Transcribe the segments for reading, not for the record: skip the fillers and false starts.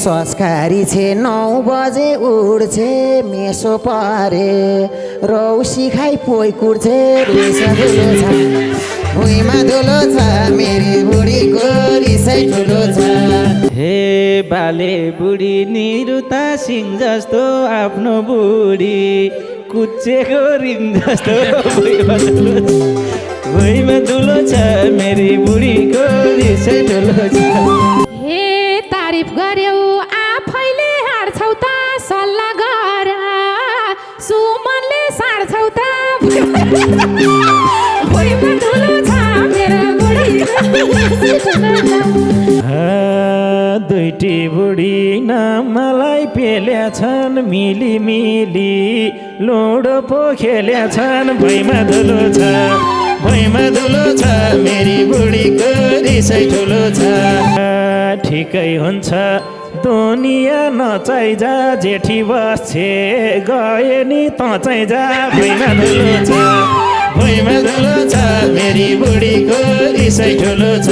संस्कारी छे 9 बजे उठ्छे मेसो परे रौसी खाइ पोइ कुर्छे रिसा धुलो छ भुइँमा धुलो छ मेरी बुढीको रिसै ठुलो छ। हे बाले बुढी निरुता सिंह जस्तो आफ्नो बुढी कुचेको रिङ जस्तो भुइँमा धुलो छ मेरी बुढीको रिसै ठुलो छ। हे तारिफ गर्यौ आफैले हार्छौ त सल्लाह गर सुमनले सार्छौ त भुइँमा धुलो छ मेरो बुढीको दुईटी बुढी मलाई पेल्या छन् मिली मिली लोडो पो खेल्या छन् भुइँमा धुलो छ भुइँमा धुलो छ मेरी बुढीको रिसै ठुलो छ। ठिकै हुन्छ दुनिया नचाइ जा जेठी बस्छे गए नि त चाहिँ जा भुइँमा धुलो छ भुइँमा धुलो छ मेरी बुढीको रिसै ठुलो छ।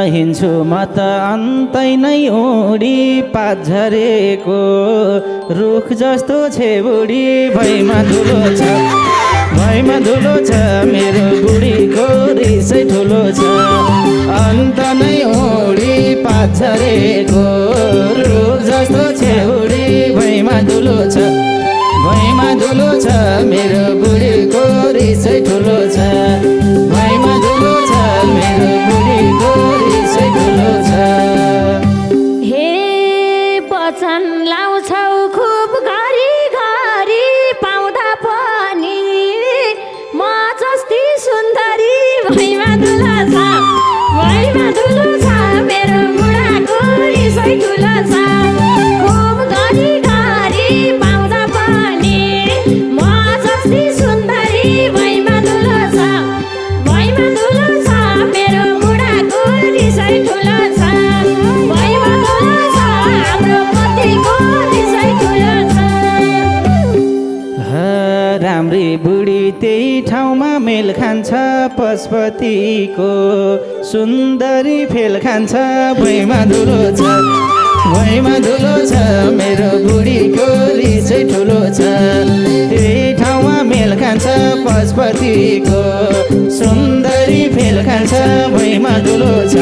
हिँड्छु म त अन्तै नै ओडी पात झरेको रुख जस्तो छे बुढी भुइँमा धुलो छ भुइँमा धुलो छ मेरो बुढीको रिसै ठुलो छ। अन्त नै ओडी पात झरेको रुख जस्तो छे बुढी भुइँमा धुलो छ भुइँमा धुलो छ मेरो बुढीको रिसै ठुलो छ भुइँमा धुलो छ मेरो बुढीको रिसै ठुलो छ। हे वचन लाउँछौ खुब घरी घरी पाउँदा पनि म जस्ती सुन्दरी भुइँमा धुलो छ भुइँमा धुलो छ मेरो बुढाको रिसै ठुलो छ खुब घरी घरी पाउँदा पनि म जस्ती सुन्दरी भुइँमा धुलो छ भुइँमा धुलो छ मेरो बुढाको रिसै ठुलो छ भुइँमा धुलो छ हाम्रो पतिको रिसै ठुलो छ। राम्री बुढी त्यही ठाउँमा मेल खान्छ पशुपतिको सुन्दरी फेल खान्छ भुइँमा धुलो छ भुइँमा धुलो छ मेरो बुढीको रिसै ठुलो छ त्यही ठाउँमा मेल खान्छ पशुपतिको सुन्दरी फेल खान्छ भुइँमा धुलो छ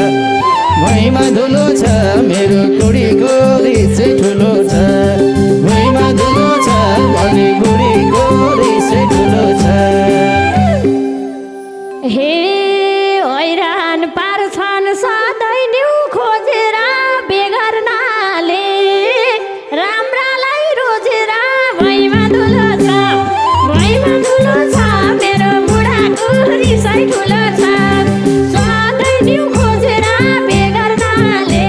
भुइँमा धुलो छ मेरो बुढीको रिसै ठुलो छ भुइँमा धुलो छ अनि बुढीको रिसै ठुलो छ। हे हैरान पार्छन् सधैँ न्यु खोजेर बेगर्नाले राम्रालाई रोजेर भुइँमा धुलो छ भुइँमा धुलो छ मेरो बुढाको रिसै ठुलो छ सधैँ न्यु खोजेर बेगर्नाले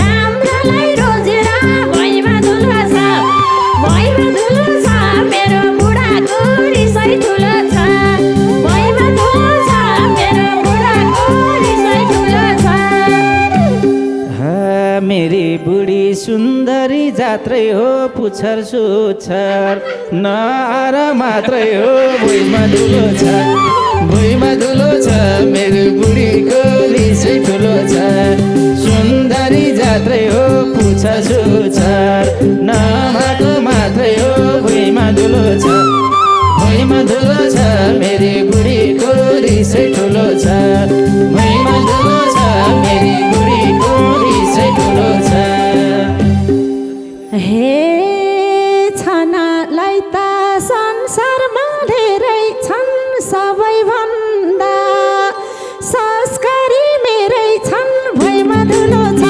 राम्रालाई रोजेर भुइँमा धुलो छ भुइँमा धुलो छ मेरो बुढाको रिसै ठुलो छ भुइँमा धुलो छ मेरो बुढाको रिसै ठुलो छ। मेरी बुढी सुन्दरी जात्रै हो पुच्छर सुच्छर नआर मात्रै हो भुइँमा धुलो छ भुइँमा धुलो छ मेरो बुढीको रिसै ठुलो छ सुन्दरी जात्रै हो पुच्छर सुच्छर नआएको मात्रै हो भुइँमा धुलो छ भुइँमा धुलो छ मेरी बुढीको रिसै ठुलो संसारमा धेरै छन् सबैभन्दा संस्कारी मेरै छन् भुइँमा धुलो छ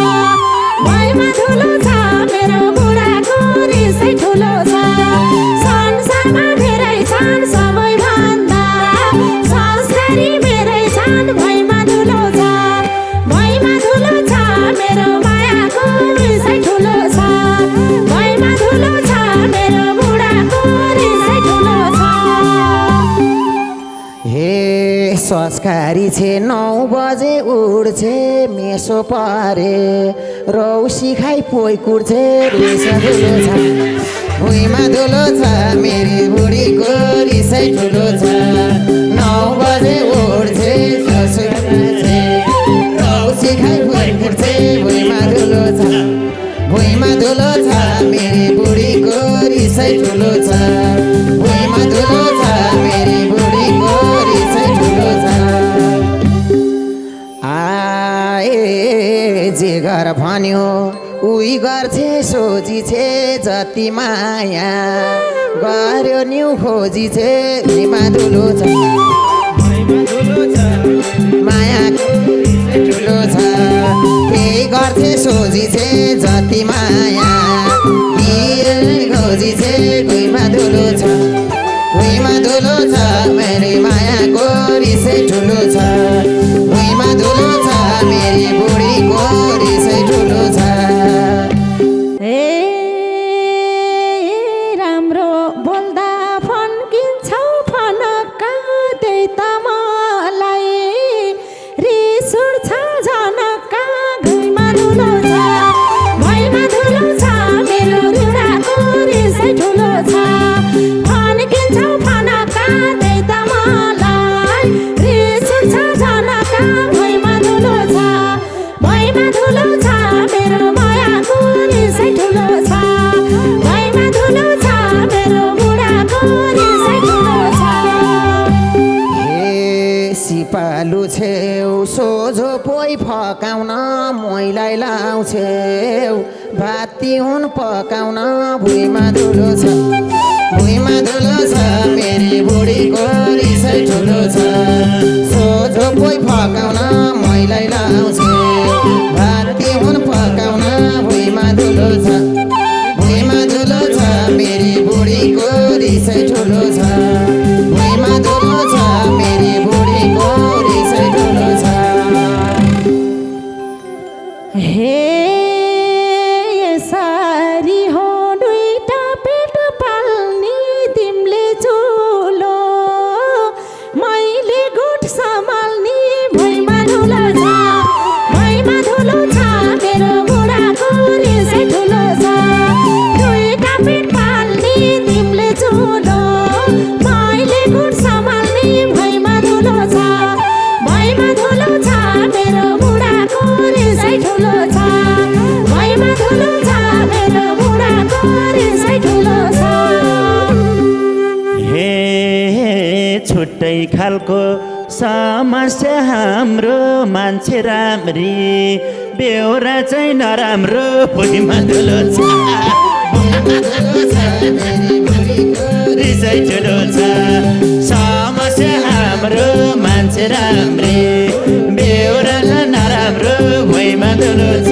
मेरो बुढाको रिसै ठुलो छ संसारमा धेरै छन् सबैभन्दा संस्कारी मेरै छन् भुइँमा धुलो छ मेरो मायाको रिसै ठुलो छ भुइँमा धुलो छ मेरो बुढाको रिसै ठुलो छ। हे संस्कारी छे 9 बजे उड्छे मेसो परे रौसी खाइ पोइ कुर्छे रिस धुलो छ भुइँमा धुलो छ मेरी बुढीको रिसै ठुलो छ 9 बजे उड्छे मेसो परे रौसी खाइ पोइ कुर्छे भुइँमा धुलो छ मेरी बुढीको रिसै ठुलो छ भुइँमा धुलो छ मेरी बुढीको रिसै ठुलो छ। आए जे घर भन्यो उही गर्छे सोची छे जति माया गर्यो न्यु खोजी छे भुइँमा धुलो छ मायाको ठुलो छ केही गर्छे सोची छे जति माया खोजी छे भुइँमा धुलो छ मेरी मायाको रिसै ठुलो छ भुइँमा धुलो छ मेरी बुढीको रिसै ठुलो छ। ए राम्रो बोल्दा फन्किन्छौ फनक्का त्यही त मलाई रिस उठ्छ झनक्का भुइँमा धुलो छ मेरो बुढाको रिसै ठुलो छ फन्किन्छौ फनक्का त्यही त मलाई रिस उठ्छ झनक्का भुइँमा धुलो छ मेरो मायाको रिसै ठुलो छ भुइँमा धुलो छ मेरो बुढाको रिसै ठुलो छ। हे सिपालु छेउ सोझो पोइ फकाउन मैलाई लाउँछेउ भाती हुन पकाउन भुइँमा धुलो छ मेरी बुढीको रिसै ठुलो छ सोझो पोइ फकाउन मैलाई लाउँछे भाती हुन पकाउन भुइँमा धुलो छ मेरी बुढीको रिसै ठुलो छ भुइँमा धुलो छ मेरी बुढीको रिसै ठुलो छ। हे सारी हो दुईटा पेट पाल्ने तिमीले चुलो मैले गुठ सम्हाल्ने भुइँमा धुलो छ मेरो बुढाको रिसै ठुलो छ दुईटा पेट पाल्ने तिमीले चुलो मैले गुठ सम्हाल्ने भुइँमा धुलो छ मेरो बुढाको रिसै ठुलो छ भुइँमा धुलो छ मेरो बुढाको रिसै ठुलो छ। हे छुट्टै खालको समस्या हाम्रो मान्छे राम्री बेहोरा चाहिँ नराम्रो भुइँमा धुलो छ रिसै ठुलो छ समस्या हाम्रो मान्छे राम्री बेहोरा नराम्रो भुइँमा धुलो छ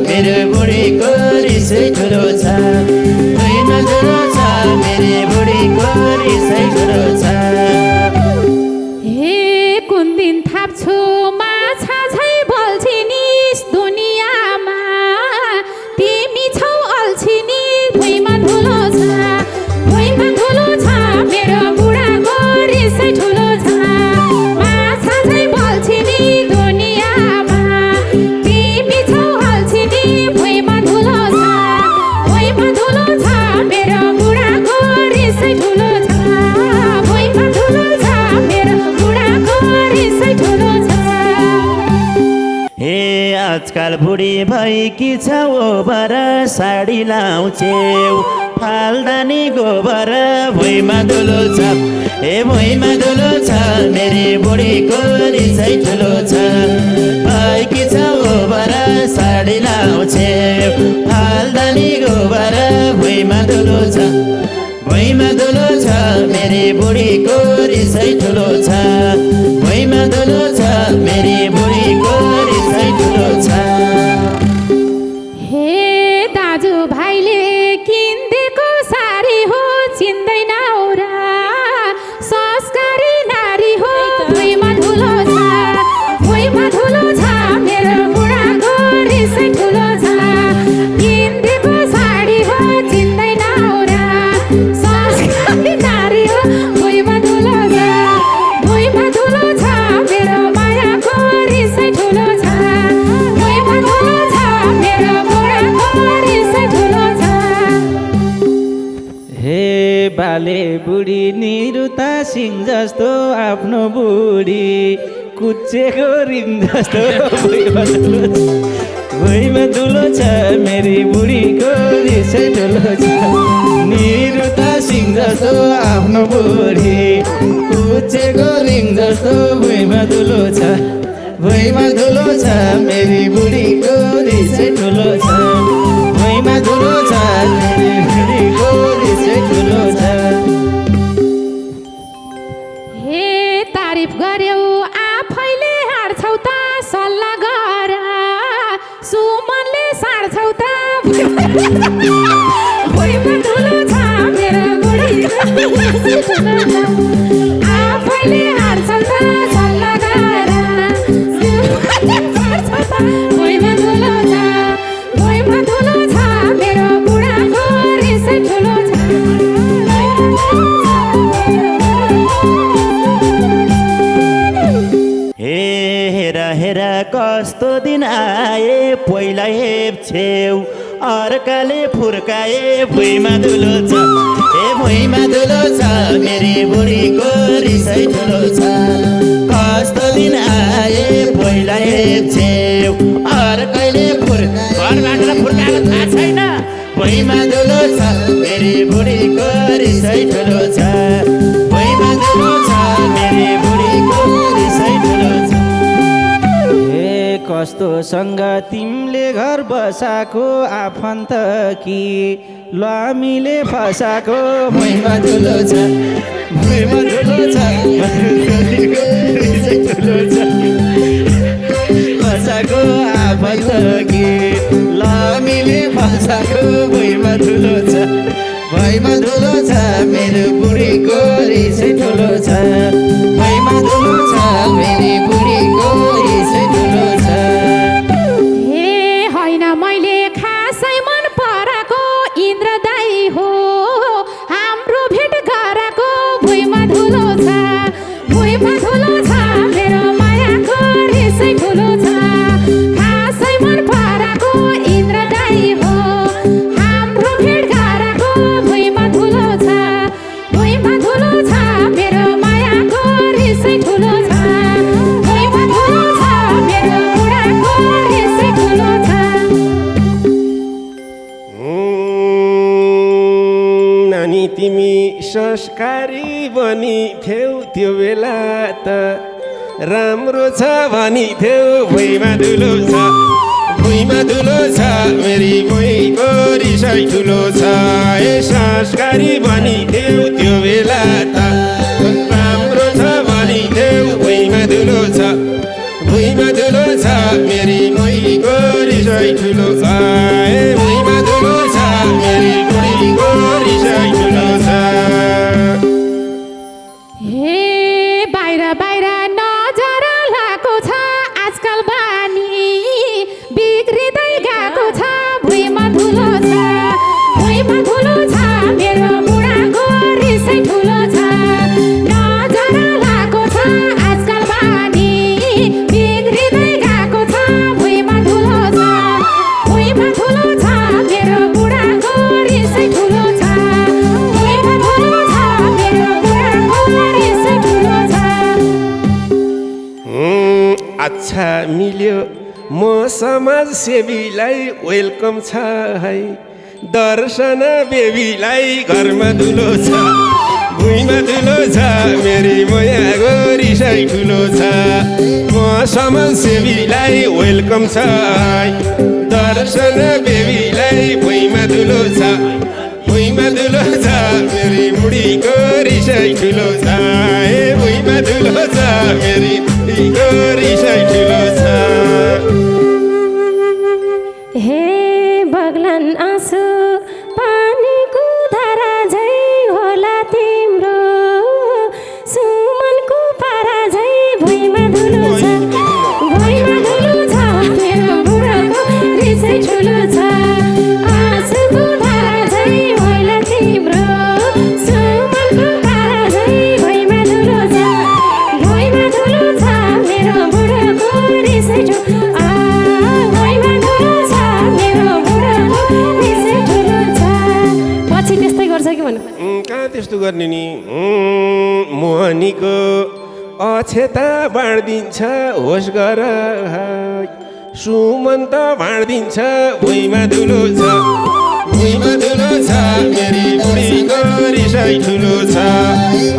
मेरो बुढीको रिसै ठुलो छ भुइँमा धुलो छ मेरो बुढीको रिसै ठुलो छ। हे कुन दिन थाप्छु माछा झै बल्छी नि दुनियाँमा तिमी छौ अल्छी नि भुइँमा धुलो छ मेरो बुढाको रिसै ठुलो छ माछा झै बल्छी नि दुनियाँमा तिमी छौ अल्छी नि भुइँमा धुलो छ मेरो बुढाको रिसै ठुलो छ भुइँमा धुलो छ मेरो बुढाको रिसै ठुलो छ। हे आजकल बुढी भएकी छौ ओभर साडी लाउँछेउ फाल्दानी गोबर भुइँमा धुलो छ हे भुइँमा धुलो छ मेरी बुढीको रिसै ठुलो छ भएकी छौ ओभर साडी लाउँछेउ फाल्दानी गोबर भुइँमा धुलो छ भुइँमा धुलो छ मेरी बुढीको रिसै ठुलो छ भुइँमा धुलो छ मेरी बुढीको रिसै ठुलो छ हे दाजु भाइले किन्देको सारी हो चिन्दैन औरा संस्कारी नारी हो भुइँमा धुलो छ मेरो बुढाको रिसै ठुलो छ किन्देको साडी हो चिन्दैन औरा संस्कारी नारी हो भुइँमा धुलो छ मेरो मायाको रिसै ठुलो छ भुइँमा धुलो छ मेरो बुढाको रिसै ठुलो छ हे बाले बुढी निरुता सिंह जस्तो आफ्नो बुढी कुच्चेको रिङ जस्तो भुइँमा धुलो छ मेरी बुढीको रिसै ठुलो छ निरुता सिंह जस्तो आफ्नो बुढी कुच्चेको रिङ जस्तो भुइँमा धुलो छ मेरी बुढीको रिसै ठुलो छ भुइँमा धुलो छ मेरी बुढीको रिसै ठुलो छ हे तारिफ गर्यौ आफैले हार्छौ त सल्लाह गर सुमनले सार्छौ त भुइँमा धुलो छ मेरो बुढीको रिसै ठुलो छ आफैले हार्छौ त सल्लाह गर सुमनले सार्छौ त भुइँमा धुलो छ मेरो बुढाको रिसै ठुलो छ हेरा कस्तो दिन आए पहिला हेप्छेउ अर्काले फुर्काए भुइँमा धुलो छ भुइँमा धुलो छ मेरी बुढीको रिसै ठुलो छ कस्तो दिन आए पहिला हेप्छेउ अर्काले घरबाट फुर्काएको थाहा छैन भुइँमा धुलो छ मेरी बुढीको रिसै ठुलो छ भुइँमा धुलो छ मेरी बुढीको रिसै ठुलो छ कस्तो सँग तिमीले घर बसाको आफन्त कि लामीले फसाको भुइँमा धुलो छ फसाको आफन्त कि लामीले फसाको भुइँमा धुलो छ मेरो बुढीको रिसै ठुलो छ भुइँमा धुलो छ मेरी बुढीको रिसै ठुलो छ मैले खासै मन पराको इन्द्र दाई हो हाम्रो भेट गराको भुइँमा धुलो छ मेरो मायाको रिसै ठुलो छ खासै मन पराको इन्द्र दाई हो हाम्रो भेट गराको भुइँमा धुलो छ मेरो मायाको रिसै ठुलो छ भुइँमा धुलो छ मेरो बुढाको रिसै ठुलो छ तिमी संस्कारी बनी थियौ त्यो बेला त राम्रो छ भनी थियौ भुइँमा धुलो छ मेरी बुढीको रिसै ठुलो छ संस्कारी बनी थियौ त्यो बेला त राम्रो छ भनी थियौ भुइँमा धुलो छ मेरी बुढीको रिसै ठुलो छ भुइँमा धुलो छ मेरी बुढीको रिसै ठुलो छ हे बाहिर नजर लाको छ आजकल बानी बिग्रिँदै गएको छ भुइँमा धुलो छ मेरो बुढाको रिसै ठुलो छ नजर लाको छ आजकल बानी बिग्रिँदै गएको छ भुइँमा धुलो छ मेरो बुढाको रिसै ठुलो छ भुइँमा धुलो छ मेरो बुढाको रिसै ठुलो छ अच्छा मिल्यो म समाजसेवीलाई वेलकम छ है दर्शन बेबीलाई घरमा धुलो छ भुइँमा धुलो छ मेरी मायाको रिसै ठुलो छ म समाजसेवीलाई वेलकम छ है दर्शन बेबीलाई भुइँमा धुलो छ मेरी ठुलो छ ए भुइँमा धुलो छ मेरी बुढीको रिसाइ ठुलो छ हे बग्लान् आँसु पानीको धारा झै होला तिम्रो सुमनको पारा झै भुइँमा धुलो छ मेरो बुढाको रिसाइ ठुलो छ आँसुको धारा झै होला तिम्रो सुमनको पारा झै भुइँमा धुलो छ मेरो बुढाको रिसाइ ठुलो भुइँमा धुलो छ मेरो बुढाको रिसाइ ठुलो छ पछि त्यस्तै गर्छ कि भन्नु कहाँ त्यस्तो गर्ने नि मोहनीको अक्षता बाँडिदिन्छ होस गर सुमन त बाँडिदिन्छ भुइँमा धुलो छ मेरी बुढीको रिसाइ ठुलो छ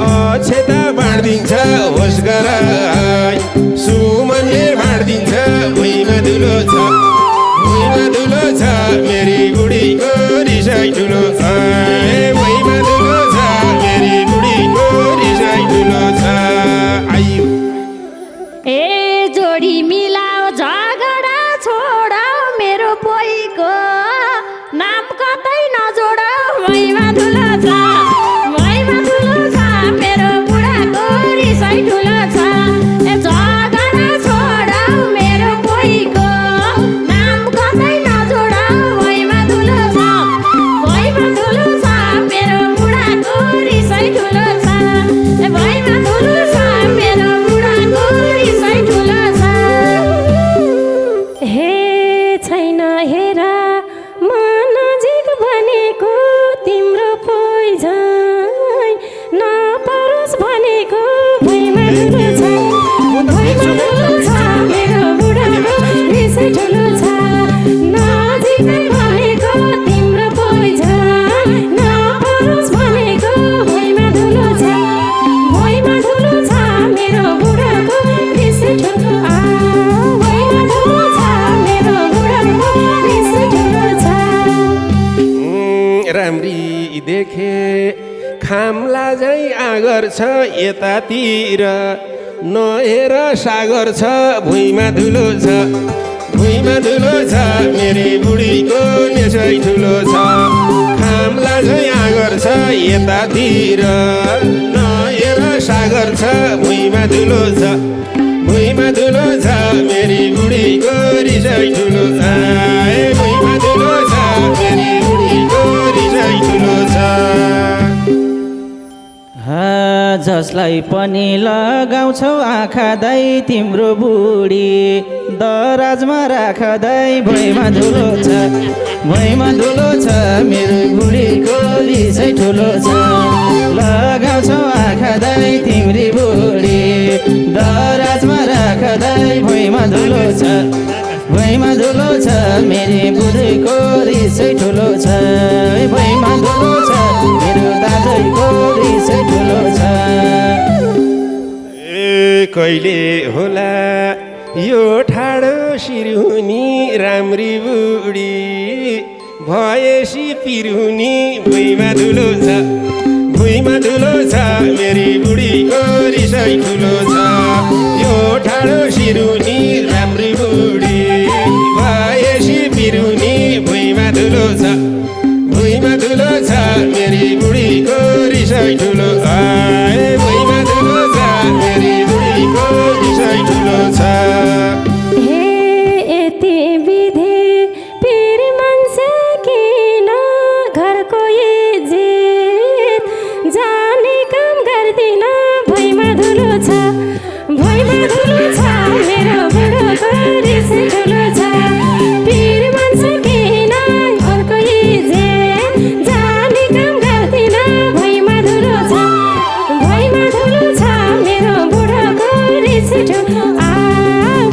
अक्षता बाँडिदिन्छ होस गर सुमनले बाँडिदिन्छ भुइँमा धुलो छ मेरी बुढीको रिसाइ ठुलो छ भुइँमा धुलो छ मेरी बुढीको रिसाइ ठुलो छ आइयो ए जोडी मिलाओ झगडा छोडाओ मेरो पोइको नाम कतै नजोडाओ भुइँमा धुलो छ मेरो बुढाको रिसाइ ठुलो छ ए झगडा छोडाओ मेरो पोइको नाम कतै नजोडाओ भुइँमा धुलो छ मेरो बुढाको रिसाइ ठुलो छ ए भुइँमा धुलो छ मेरो बुढाको रिसाइ ठुलो छ हे छैन हेर म नजिक भनेको तिम्रो पोइझै नपरोस् भनेको भुइँमा धुलो छ मेरो बुढाको रिसाइ ठुलो छ नजिक भनेको तिम्रो पोइझै नपरोस् भनेको भुइँमा धुलो छ मेरो बुढाको रिसाइ ठुलो भुइँमा धुलो छ मेरो बुढाको रिसाइ ठुलो छ राम्री देखे खामला झै आगर छ यतातिर नहेर सागर छ भुइँमा धुलो छ मेरी बुढीको रिसाइ ठुलो छ खामला झै आगर छ यतातिर नहेर सागर छ भुइँमा धुलो छ मेरी बुढीको रिसाइ ठुलो छ भुइँमा धुलो छ मेरी बुढीको रिसाइ ठुलो छ जसलाई पनि लगाउँछौ आँखा दाइ तिम्रो बुढी दराजमा राखदै भुइँमा धुलो छ मेरो बुढीको रिसाइ ठुलो छ लगाउँछौ आँखा दाइ तिम्री बुढी दराजमा राखदै भुइँमा धुलो छ मेरी बुढीको रिसाइ ठुलो छ भुइँमा धुलो छ मेरो दाजुको रिसाइ ठुलो छ कहिले होला यो ठाडो सिरुनी राम्री बुढी भएसी पिरुनी भुइँमा धुलो छ मेरी बुढीको रिसाइ ठुलो छ यो ठाडो सिरुनी राम्री बुढी भएसी पिरुनी भुइँमा धुलो छ मेरी बुढीको रिसाइ ठुलो छ भुइँमा धुलो छ मेरी बुढीको रिसाइ ठुलो छ हे यति विधि पिर मान्छे किन घरको इज्जत जाने काम गर्दिन भुइँमा धुलो छ मेरो बुढाको रिसाइ ठुलो छ पिर मान्छे किन घरको इज्जत जाने काम गर्दिन भुइँमा धुलो छ मेरो बुढाको रिसाइ ठुलो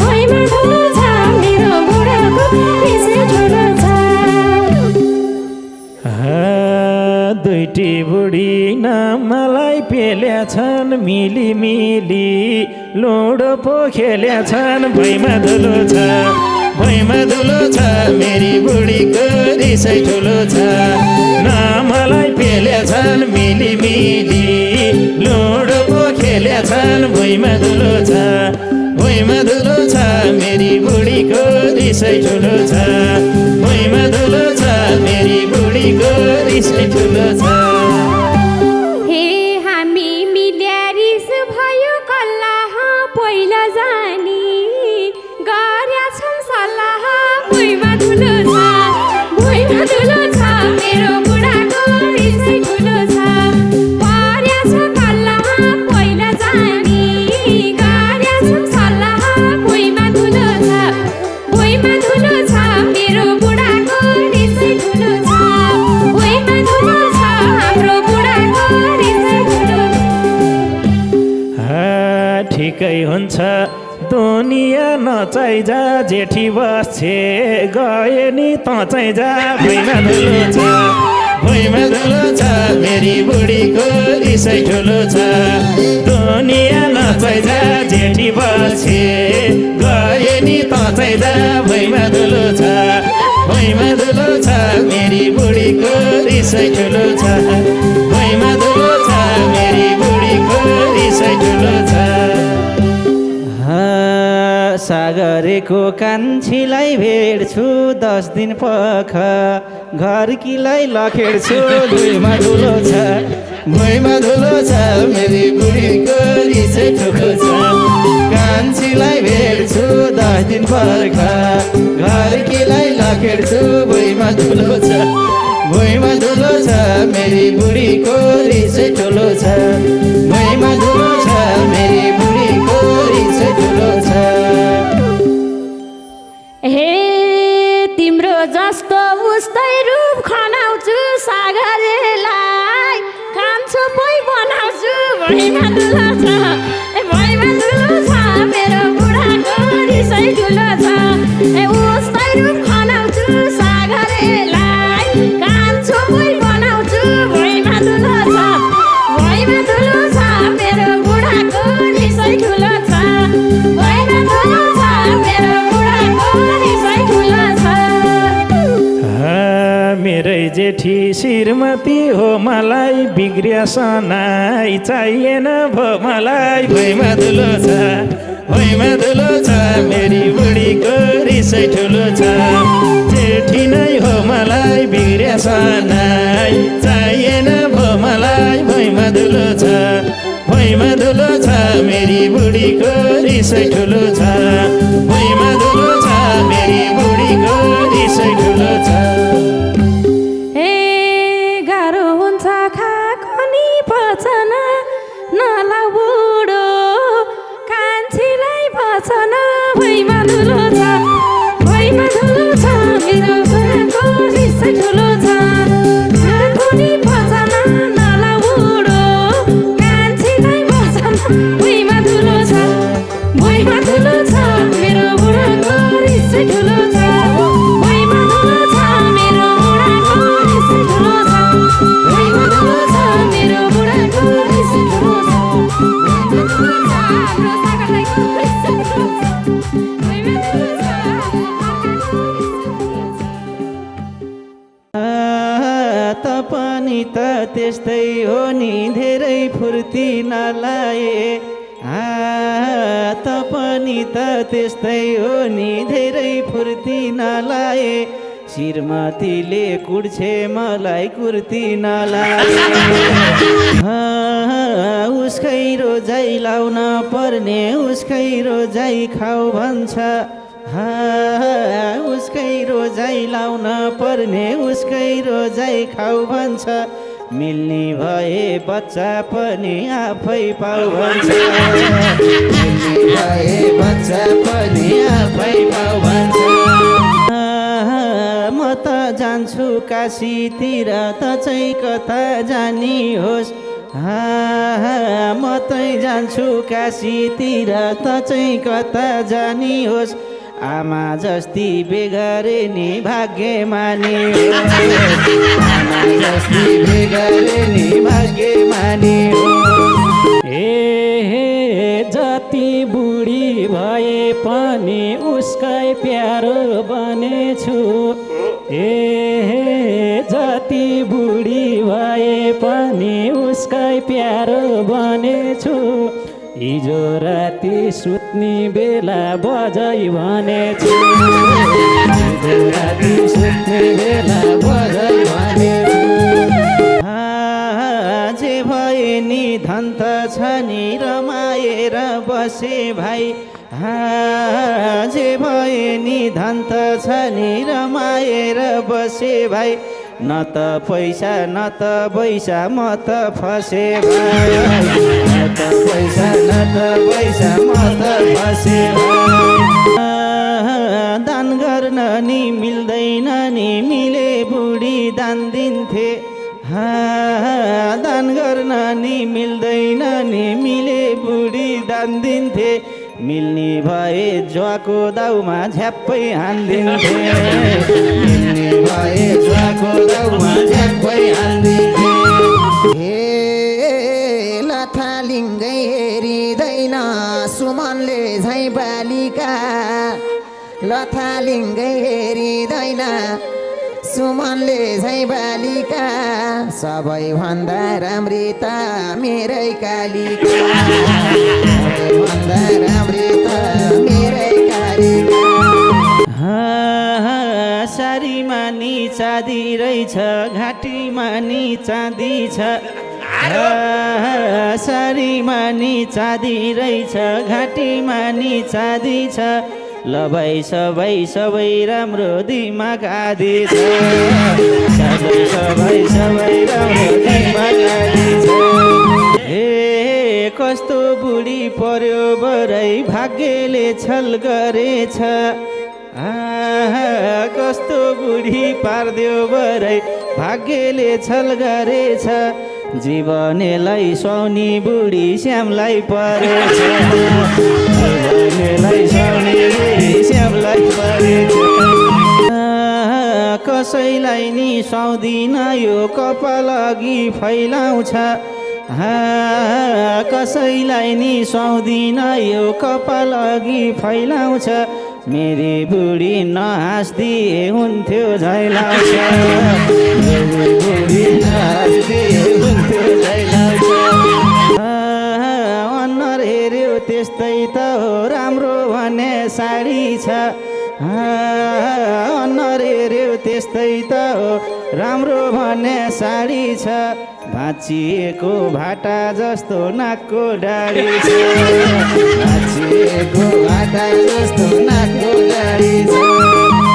भुइँमा धुलो छ मेरो बुढाको रिसाइ ठुलो छ दुईटी बुढी मलाई पेल्या छन् मिली लोडो पो खेल्या छन् भुइँमा धुलो छ मेरी बुढीको रिसाइ ठुलो छ न मलाई पेल्या छन् मिली छन् भुइँमा धुलो छ भुइँमा धुलो छ मेरी बुढीको रिसै ठुलो छ भुइँमा धुलो छ मेरी बुढीको रिसै ठुलो छ हे हामी मिल्या रिस भयो कल्लाह पहिला जानी गर्या छन् सल्लाह भुइँमा धुलो छ मेरो बुढाको रिसै ठुलो छ पर्या छ कल्लाह पहिला जानी गर्या छन् सल्लाह भुइँमा धुलो छ मेरो बुढाको रिसै ठुलो छ भुइँमा धुलो छ हाम्रो बुढाको रिसै ठुलो छ ठिकै हुन्छ दुनिया नचाइ जा जेठी बस्छे गए नि त चाहिँ जा भुइँमा धुलो छ मेरी बुढीको रिसै ठुलो छ दुनिया नचाइ जा जेठी बस्छे गए नि त चाहिँ जा भुइँमा धुलो छ मेरी बुढीको रिसै ठुलो छ भुइँमा धुलो छ मेरी बुढीको रिसै ठुलो छ सागरेको कान्छीलाई भेट्छु 10 दिन पख घरकीलाई लखेड्छु भुइँमा धुलो छ मेरी बुढीको रिसै ठुलो छ कान्छीलाई भेट्छु 10 दिन पर्ख घरकीलाई लखेड्छु भुइँमा धुलो छ मेरी बुढीको रिसै ठुलो छ भुइँमा धुलो छ मेरी बुढीको रिसै ठुलो छ हे तिम्रो जस्तो उस्तै रूप खनाउँछु सागरलाई कान्छो पै बनाउँछु भुइँमा धुलो छ मेरो बुढाको रिसै ठुलो छ उस्तै रूप खनाउँछु सागरलाई कान्छो पै बनाउँछु भुइँमा धुलो छ मेरो बुढाको रिसै ठुलो छ मेरो बुढाको रिसै ठुलो छ मेरै जेठी श्रीमती हो मलाई बिग्रिया सनाई चाहिएन भो मलाई भुइँमा धुलो छ मेरी बुढीको रिसै ठुलो छ जेठी नै हो मलाई बिग्रिया सनाई चाहिएन भो मलाई भुइँमा धुलो छ मेरी बुढीको रिसै ठुलो छ भुइँमा धुलो छ मेरी बुढीको रिसै ठुलो छ गाह्रो हुन्छ खाएको नि पचन नला बुढो कान्छीलाई पचन भुइँमा धुलो छ मेरो बुढाको रिसै ठुलो छ खाएको नि पचन नला बुढो कान्छीलाई पचन भुइँमा धुलो छ मेरो बुढाको रिसै ठुलो छ भुइँमा धुलो छ मेरो बुढाको रिसै ठुलो छ भुइँमा धुलो छ मेरो बुढाको रिसै ठुलो छ भुइँमा धुलो छ हाम्रो सागरदाइको रिसै ठुलो छ भुइँमा धुलो छ पनि त त्यस्तै हो नि धेरै फुर्ती नलाए पनि त त्यस्तै हो नि धेरै फुर्ती नलाए श्रीमतीले कुर्छे मलाई कुर्ती नलाए उसकै रोजाइ लाउन पर्ने उसकै रोजाइ खाऊ भन्छ उसकै रोजाइ लाउन पर्ने उसकै रोजाइ खाऊ भन्छ मिल्ने भए बच्चा पनि आफै पाऊ भन्छ म त जान्छु काशीतिर त चाहिँ कता जानी होस् म त जान्छु काशीतिर त चाहिँ कता जानी होस् आमा जस्ती बेगरे नि भाग्यमानी आमा जस्ती बेगरे नि भाग्यमानी जति बुढी भए पनि उसकै प्यारो बनेछु जति बुढी भए पनि उसकै प्यारो बनेछु हिजो राति सुत्ने बेला बजै भनेछु हिजो राति सुत्ने बेला बजै भनेछु जे भए नि धन त छ नि रमाएर बसे भाइ जे भए नि धन त छ नि रमाएर बसे भाइ न त पैसा न त पैसा म त फसे भाइ न त पैसा न त पैसा म त फसे भाइ दान गर्न नि मिल्दैन नि मिले बुढी दान दिन्थे दान गर्न नि मिल्दैन नि मिले बुढी दान दिन्थे मिल्ने भए ज्वाको दाउमा झ्याप्पै हान्दिन्थे मिल्ने भए ज्वाको दाउमा झ्याप्पै हान्दिन्थे हे लथालिङ्गै हेरिँदैन सुमनले झैँ बालिका लथालिङ्गै हेरिँदैन सुमनले झैँ बालिका सबैभन्दा राम्री त मेरै कालिका सबैभन्दा राम्री त मेरै कालिका सारीमा नि चाँदी रहेछ घाँटीमा नि चाँदी छ सारीमा नि चाँदी रहेछ घाँटीमा नि चाँदी छ लबाई सबै सबै राम्रो दिमाग आदि छ सबै सबै सबै राम्रो दिमाग आदि छ हे कस्तो बुढी पर्यो बरै भाग्यले छल गरेछ कस्तो बुढी पार्दियो बरै भाग्यले छल गरेछ जीवनेलाई सुहाउने बुढी श्यामलाई परेछ जीवनेलाई सुहाउने बुढी श्यामलाई परेछ कसैलाई नि सुहाउँदिन यो कपाल अघि फैलाउँछ कसैलाई नि सुहाउँदिन यो कपाल अघि फैलाउँछ मेरी बुढी नहाँस्दिए हुन्थ्यो झैलाउँछ मेरी बुढी नहाँस्दिए हुन्थ्यो झैलाउँछ अनुहार हेऱ्यो त्यस्तै त हो राम्रो भने साडी छ अनुहार हेऱ्यो त्यस्तै त हो राम्रो भने साडी छ भाँचिएको भाटा जस्तो नाकको डाडी छ भाँचिएको भाटा जस्तो नाकको डाडी छ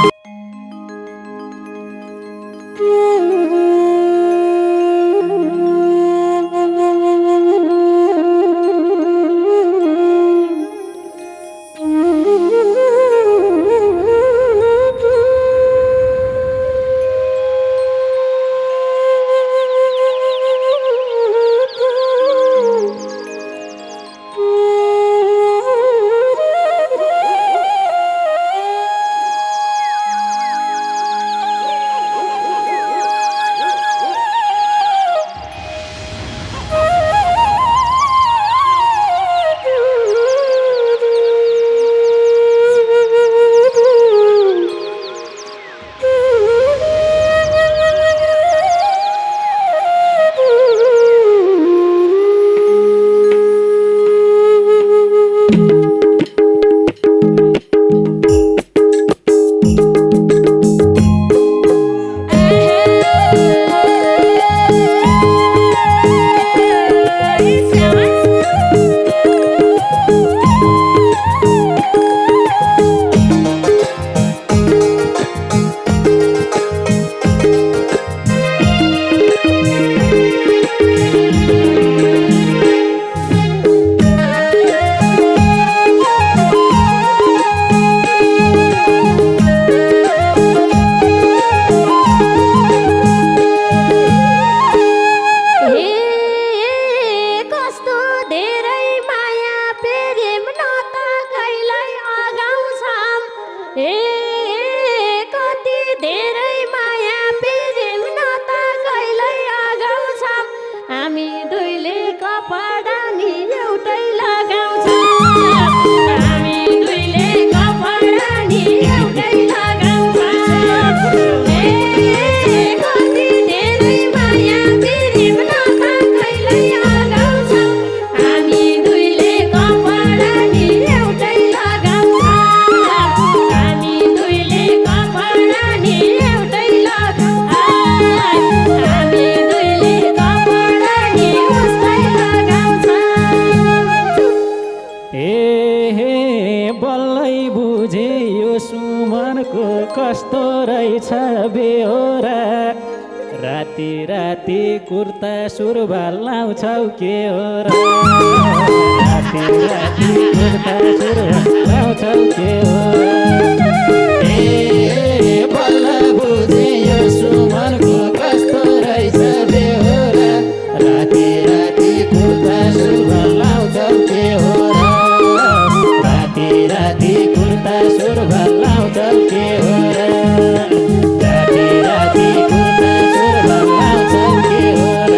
कुर्ता सुरुवाल लाउँछौ के हो र राति राति कुर्ता सुरुवाल लाउँछौ के हो ए बल्ल बुझे यो सुमनको कस्तो रहेछ बेहोरा राति राति कुर्ता सुरुवाल लाउँछौ के हो र राति राति कुर्ता सुरुवाल लाउँछौ के हो र राति राति कुर्ता सुरुवाल लाउँछौ के हो र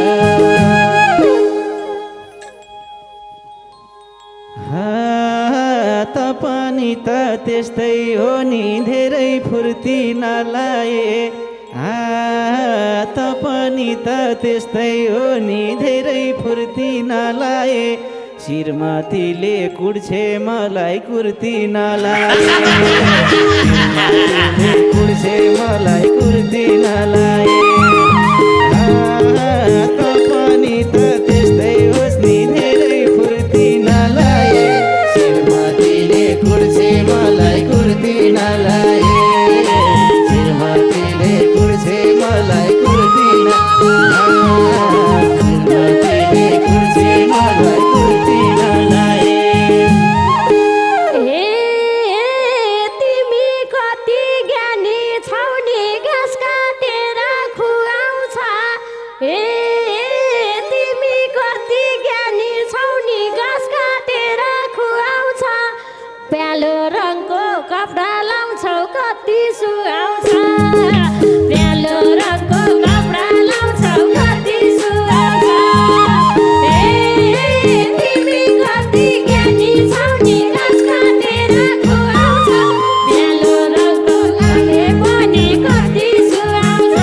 त पनि त त्यस्तै हो नि धेरै फुर्ती नलाए त पनि त त्यस्तै हो नि धेरै फुर्ती नलाए श्रीमतीले कुर्छे मलाई कुर्ती नलाए कुर्छे मलाई कुर्ती नलाए त पनि त त्यस्तै होस् नि धेरै फुर्ती नलाए श्रीमतीले कुर्छे मलाई कुर्ती नलाए श्रीमतीले कुर्छे मलाई कुर्ती नलाए श्रीमतीले कुर्छे मलाई कुर्ती नलाए तिमी कति ज्ञानी छौ नि घाँस काटेर खुवाउँछ तिमी कति ज्ञानी छौ नि घाँस काटेर खुवाउँछ प्यालो रङको कपडा लाउँछौ कति सुहाउँछ प्यालो रङको कपडा लाउँछौ कति सुहाउँछ तिमी कति ज्ञानी छौ नि घाँस काटेर खुवाउँछ प्यालो रङको लागे पनि कति सुहाउँछ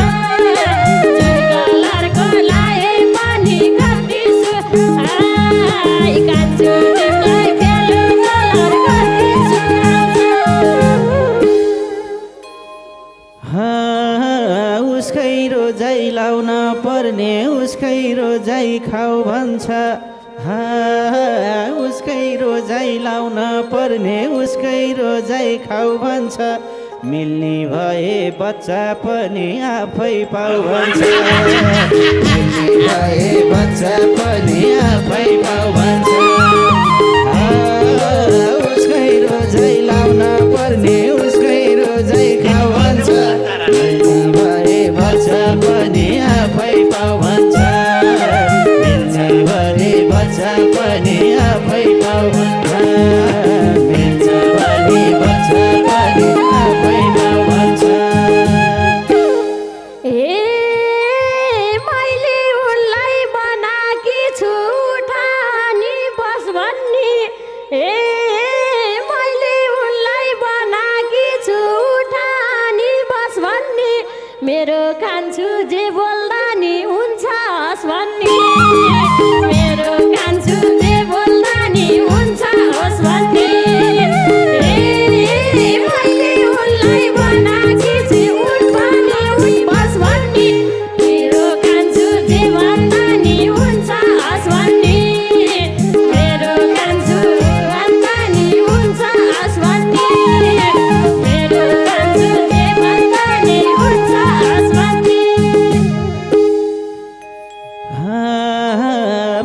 चुर कलरको लाए पनि कति कान्छु तिमीलाई प्यालो कलर कति सुहाउँछ उसकै रोजाइ लाउन पर्ने उसकै रोजाइ खाऊ भन्छ उसकै रोजाइ लाउन पर्ने उसकै रोजाइ खाऊ भन्छ मिल्ने भए बच्चा पनि आफै पाऊ भन्छ मिल्ने भए बच्चा पनि आफै पाऊ भन्छ उसकै रोजाइ लाउन पर्ने उसकै रोजाइ खाऊ भन्छ मिल्ने भए बच्चा पनि आफै पाऊ भन्छ मिल्ने भए बच्चा पनि आफै पाऊ भन्छ मिल्छ भने बच्चा पनि आफै पाऊ भन्छ मैले उनलाई बनाकी छु उठानी बस भन्ने मैले उनलाई बनाकी छु उठानी बस भन्ने मेरो कान्छु जे बोल्दा नि हुन्छ होस् भन्ने मेरो कान्छु जे बोल्दा नि हुन्छ होस् भन्ने मैले उनलाई बनाकी छु उठानी बस भन्ने मेरो कान्छु जे भन्दा नि हुन्छ होस् भन्ने मेरो कान्छु भन्दा नि हुन्छ होस् भन्ने मेरो कान्छु जे भन्दा नि हुन्छ होस् भन्ने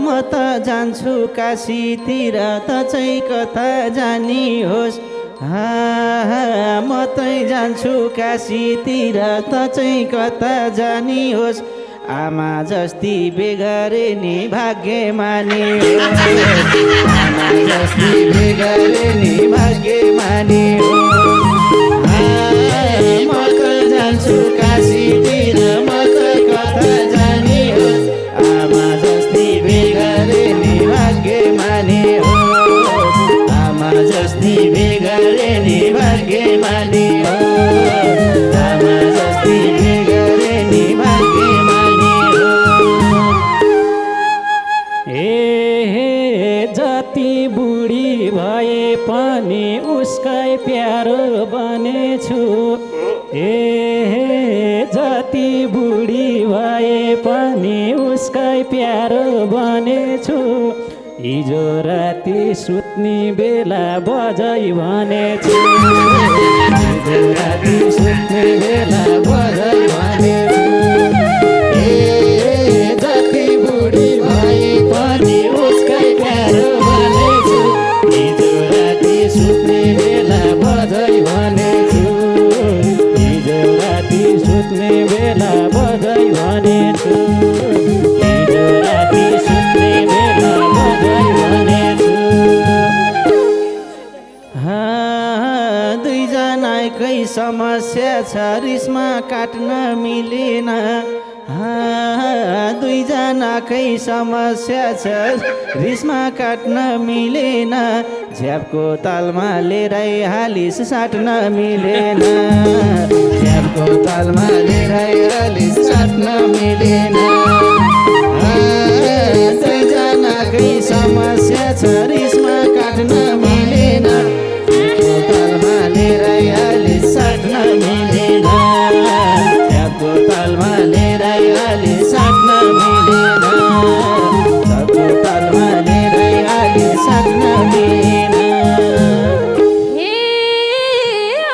म त जान्छु काशीतिर त चाहिँ कता जानी होस् म त जान्छु काशीतिर त चाहिँ कता जानी होस् आमा जस्ती बेगरे नि भाग्यमानी होस् आमा जस्ती बेगरे नि भाग्यमानी होस् म त जान्छु काशीतिर म त कता जानी होस् आमा जस्ती बेगरे नि भाग्यमानी होस् आमा जस्ती बेगरे नि भाग्यमानी होस् आमा जस्ती बेगरे नि भाग्यमानी होस् जति बुढी भए पनि उसकै प्यारो बनेछु जति बुढी भए पनि उसकै प्यारो बनेछु हिजो राति सुत्ने बेला बजाइ भनेछु हिजो राति सुत्ने बेला बजाइ भनेछु छ रिसमा काट्न मिलेन दुईजनाकै समस्या छ रिसमा काट्न मिलेन झ्यापको तालमा लिएरै हालिस साट्न मिलेन झ्यापको तालमा लिएरै हालिस साट्न मिलेन दुईजनाकै समस्या छ रिसमा काट्न मिलेन झ्यापको तालमा लिएरै हालिस साट्न मिलेन झ्यापको तालमा लिएरै हालिस साट्न मिलेन झ्यापको तालमा लिएरै हालिस साट्न मिलेन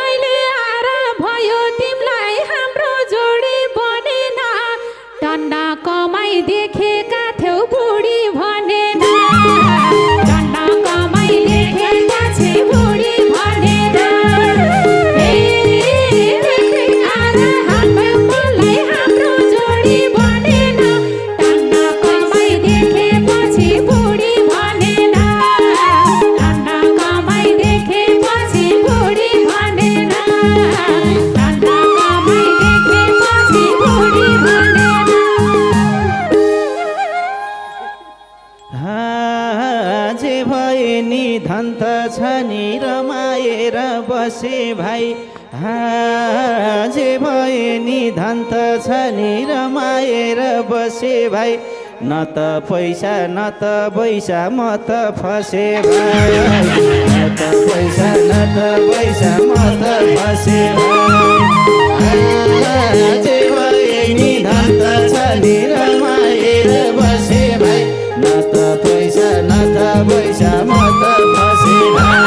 अहिले आएर भयो तिमीलाई हाम्रो जोडी बनेन डन्डा कमाई देखेका थियौ बुढी भनेन डन्डा कमाई देखेका छे बुढी भनेन आएर मलाई हाम्रो जोडी बनेन डन्डा कमाई देखेपछि बुढी भनेन डन्डा कमाई देखेपछि बुढी भनेन डन्डा कमाई देखेपछि बुढी भनेन जे भए नि धन त छ नि रमाएर बसे भाइ जे भए नि धन त छ नि रमाएर बसे भाइ न त पैसा न त पैसा म त फसे भाइ न त पैसा न त पैसा म त फसे भाइ जे भए नि धन त छ नि रमाएर बसे भाइ न त पैसा न त पैसा म त फसे भाइ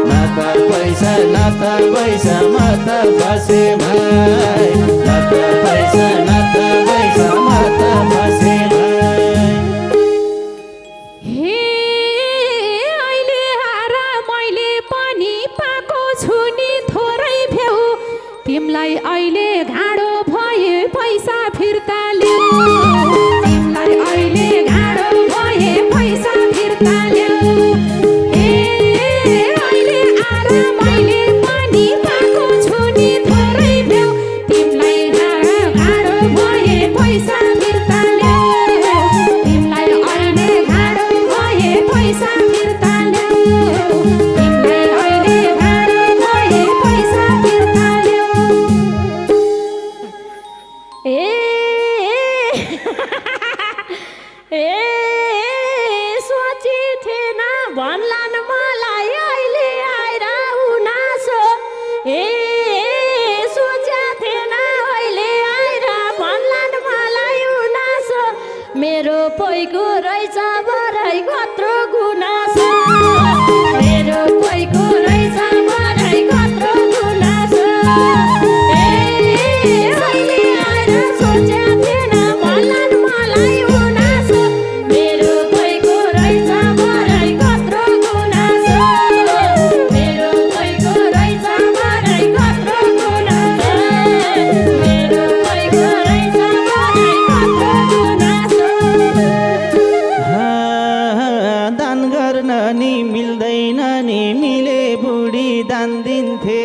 न त पैसा न त पैसा म त फसे भाइ न त पैसा न त पैसा म त फसे भाइ हे अहिले आएर मैले पनि पाएको छु नि थोरै भ्याउ तिमीलाई अहिले घाँडो भए पैसा फिर्ता ल्याऊ तिमीलाई अहिले घाँडो भए पैसा फिर्ता ल्याऊ अहिले आएर मैले पनि पाएको छु नि थोरै भ्याउ तिमीलाई घाँडो भए पैसा फिर्ता ल्याऊ तिमीलाई अहिले घाँडो भए पैसा फिर्ता ल्याऊ तिमीलाई अहिले घाँडो भए पैसा फिर्ता ल्याऊ सोची थिएन भन्लान् मलाई अहिले आएर उनासो सोच्या थिएन अहिले आएर भन्लान् मलाई उनासो मेरो पोइको रहेछ भरै कत्रो गुनासो मेरो पोइको रहेछ भरै कत्रो गुनासो अहिले आएर सोच्या थिएन भन्लान् मलाई उनासो मेरो पोइको रहेछ भरै कत्रो गुनासो मेरो पोइको रहेछ भरै कत्रो गुनासो मेरो पोइको रहेछ भरै कत्रो गुनासो दान गर्न नि मिल्दैन नि मिले बुढी दान दिन्थे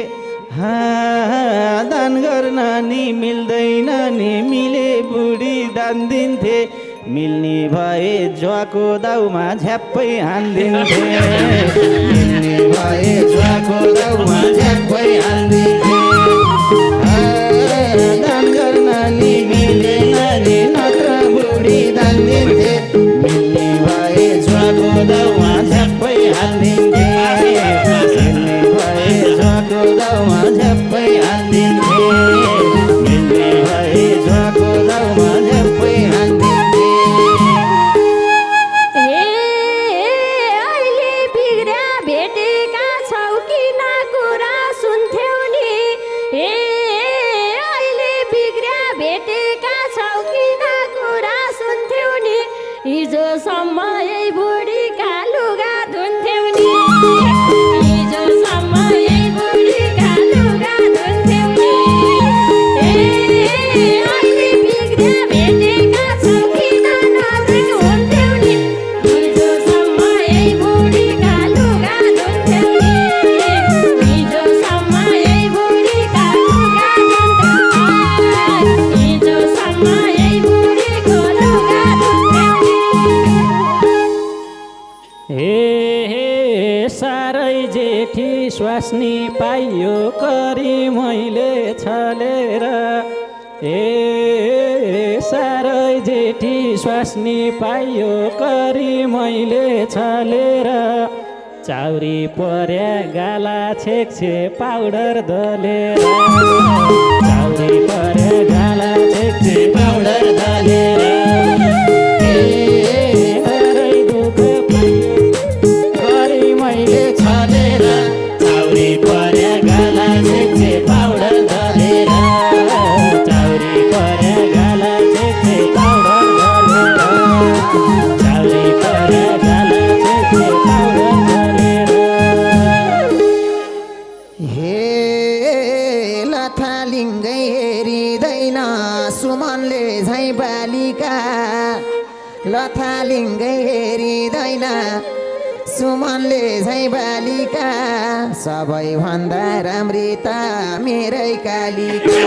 दान गर्न नि मिल्दैन नि मिले बुढी दान दिन्थे मिल्ने भए ज्वाको दाउमा झ्याप्पै हान्दिन्थे मिल्ने भए ज्वाको दाउमा झ्याप्पै हान्दिन्थे दान गर्न नि मिलेन नि नत्र बुढी दान दिन्थे मिल्ने भए ज्वाको दाउमा झ्याप्पै हान्दिन्थे मिल्ने भए ज्वाको दाउमा झ्याप्पै हान्दिन्थे मिल्ने भए ज्वाको दाउमा झ्याप्पै हान्दिन्थे अहिले बिग्र्या भेटेका छौ किन कुरा सुन्थ्यौ नि हे साह्रै जेठी स्वास्नी पाइयो करी मैले छलेर साह्रै जेठी स्वास्नी पाइयो करी मैले छलेर चाउरी पर्या गाला छेक्छे पाउडर दलेर चाउरी पर्या गाला छेक्छे पाउडर दलेर लथालिङ्गै हेरिँदैन सुमनले झैँ बालिका सबैभन्दा राम्री त मेरै कालिका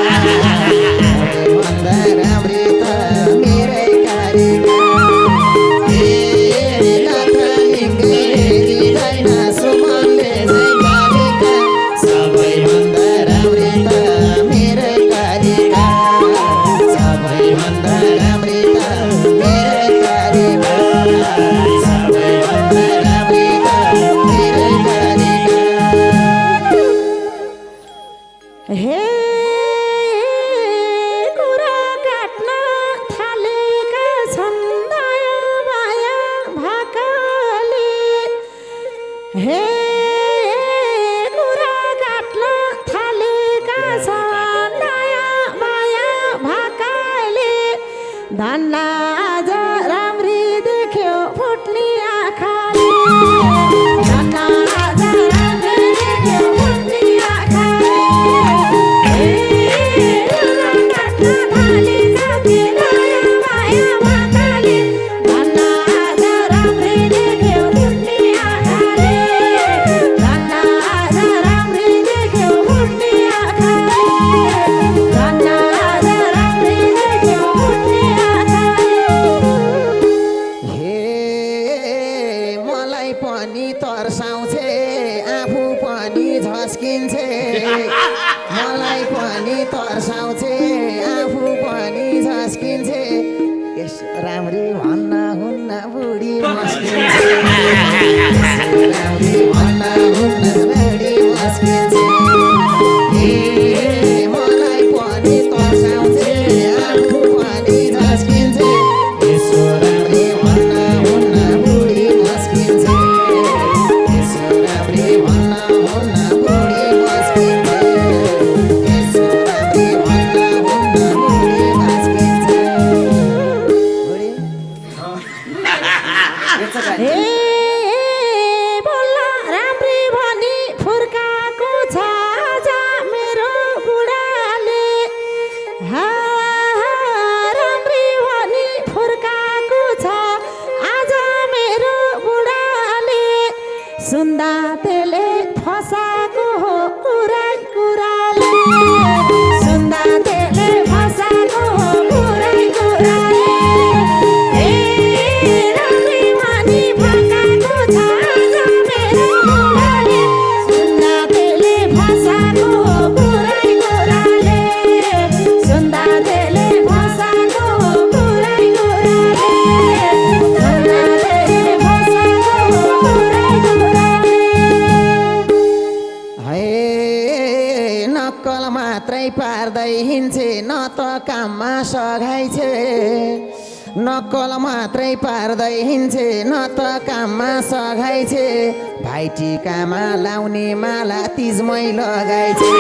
सबैभन्दा राम्री त मेरै कालिका लथालिङ्गै हेरिँदैन सुमनले झैँ बालिका सबैभन्दा राम्री त मेरै कालिका सबैभन्दा राम्री त मेरै कालिका सबैभन्दा राम्री त मेरै कालिका हे कुरा काट्न थालेका छन् दया माया भाकाले हे कुरा काट्न थालेका छन् दया माया भाकाले धन्ना आज राम्री देख्यो फुट्ने आँखाले धन्ना आज राम्री देख्यो फुट्ने आँखाले तर्साउँछे आफू पनि झस्किन्छे मलाई पनि तर्साउँछे आफू पनि झस्किन्छे यसो राम्री भन्न हुन्न बुढी मस्किन्छे राम्री भन्न हुन्न बुढी मस्किन्छे मलाई पनि तर्साउँछे आफू पनि झस्किन्छे यसो राम्री भन्न हुन्न बुढी मस्किन्छे सुन्दा तेले फसाको हो कुरै कुराले सुन्दा तेले फसाको हो कुरै कुराले राम्री भनी फसाको छ आज मेरो बुढाले सुन्दा तेले फसाको हो कुरै कुराले सुन्दा तेले फसाको हो कुरै कुराले सुन्दा तेले फसाको हो कुरै कुराले नक्कल मात्रै पार्दै हिँड्छे न त काममा सघाइ छे नक्कल मात्रै पार्दै हिँड्छे न त काममा सघाइ छे भाइटिकामा लाउने माला तिजमै लगाइ छे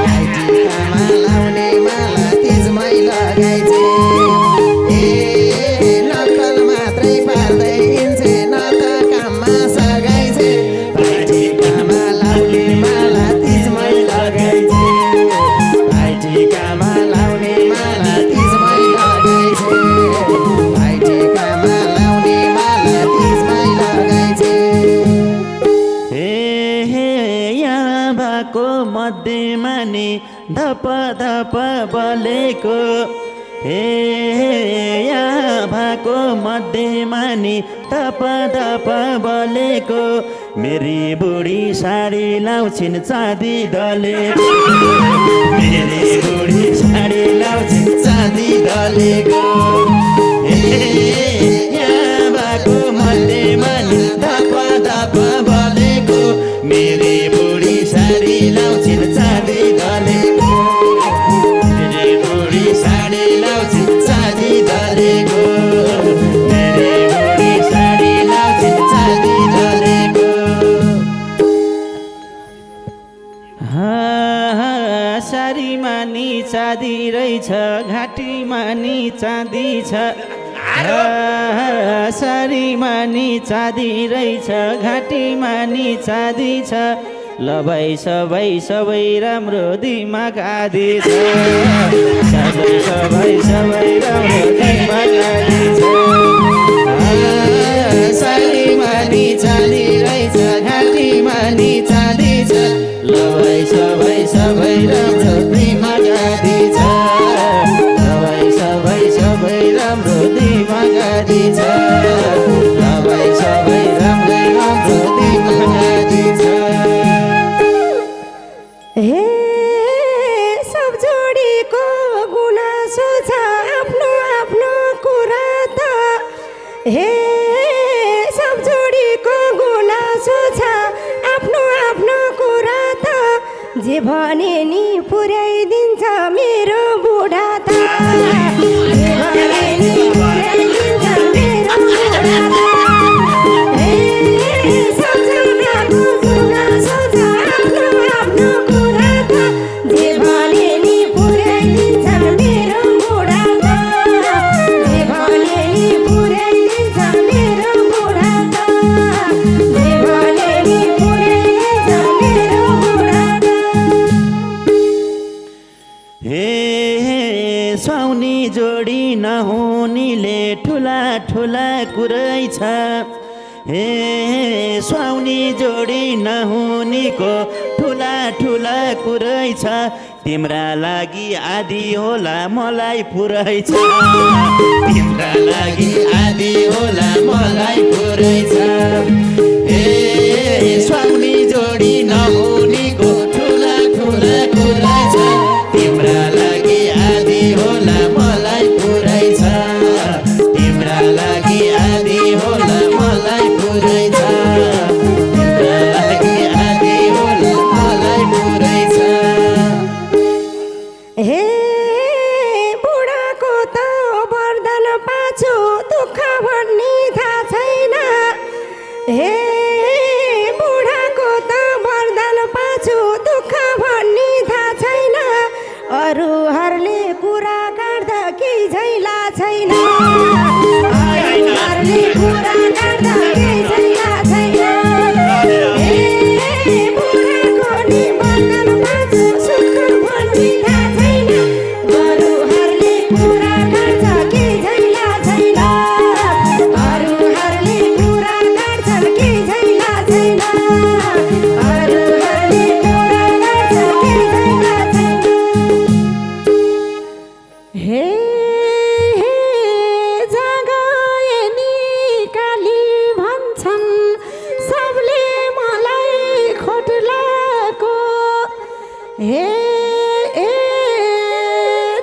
भाइटिकामा लाउने माला तिजमै लगाइ छे नक्कल मात्रै पार्दै हिँड्छे न त काममा सघाइ छे भाइटिकामा लाउने माला तिजमै लगाइ छे भाइटिकामा लाउने माला तिजमै लगाइ छे भाइटिकामा लाउने माला तिजमै लगाइ छे हे यहाँ भएको मध्येमा नि धप धप बलेको हे यहाँ भएको मध्येमा नि तप तप बलेको मेरी बुढी साडी लाउँछिन् चाँदी डलेको मेरी बुढी साडी लाउँछिन् चाँदी डलेको यहाँ भएको मध्येमा नि तप तप बलेको मेरी बुढी साडी लाउँछिन् चाँदी डलेको मेरी बुढी साडी लाउँछिन् चाँदी डलेको मेरी बुढी साडी लाउँछिन् चाँदी डलेको सारीमा नि चाँदी रहेछ घाँटीमा नि चाँदी छ सारीमा नि चाँदी रहेछ घाँटीमा नि चाँदी छ ल भाइ सबै राम्रो दिमाग आदि छ सबै राम्रो दिमाग आदि छ सारीमा नि चाँदी रहेछ घाँटीमा नि चाँदी छ ल भाइ सबै राम्रो दिमाग आदि छ सबै राम्रो दिमाग आदि छ ल भाइ सबै राम्रो दिमाग आदि छ हे सब जोडीको गुनासो छ आफ्नो आफ्नो कुरा त हे सब जोडीको गुनासो छ आफ्नो आफ्नो कुरा त जे भने नि पुर्याइदिन्छ मेरो बुढा त जे भने नि पुर्याइदिन्छ मेरो बुढा त हे सबजनाको गुनासो छ आफ्नो आफ्नो कुरा त जे भने नि पुर्याइदिन्छ मेरो बुढा त जे भने नि पुर्याइदिन्छ मेरो बुढा त जे भने नि पुर्याइदिन्छ मेरो बुढा त हे सुहाउने जोडी नहुनेले ठुला ठुला कुरै छ हे सुहाउने जोडी नहुनेको ठुला ठुला कुरै छ तिम्रा लागि आदि होला मलाई पुरै छ तिम्रा लागि आदि होला मलाई पुरै छ हे सुहाउने जोडी नहुनेको ठुला ठुला कुरा छ तिम्रा लागि आदि होला मलाई पुरै छ तिम्रा लागि आदि होला मलाई पुरै छ तिम्रा लागि आदि होला मलाई पुरै छ हे बुढाको त वरदान पाछु दुःख भन्ने थाहा छैन हे बुढाको त वरदान पाछु दुःख भन्ने थाहा छैन अरूहरूले कुरा काट्दा केही झैला छैन अरूहरूले कुरा काट्दा केही झैला छैन हे बुढाको नि वरदान पाछु सुख भन्ने थाहा छैन अरूहरूले कुरा काट्दा केही झैला छैन अरूहरूले कुरा काट्दा केही झैला छैन अरूहरूले कुरा काट्दा केही झैला छैन हे जगाएनी काली भन्छन् सबले मलाई खोट लाको हे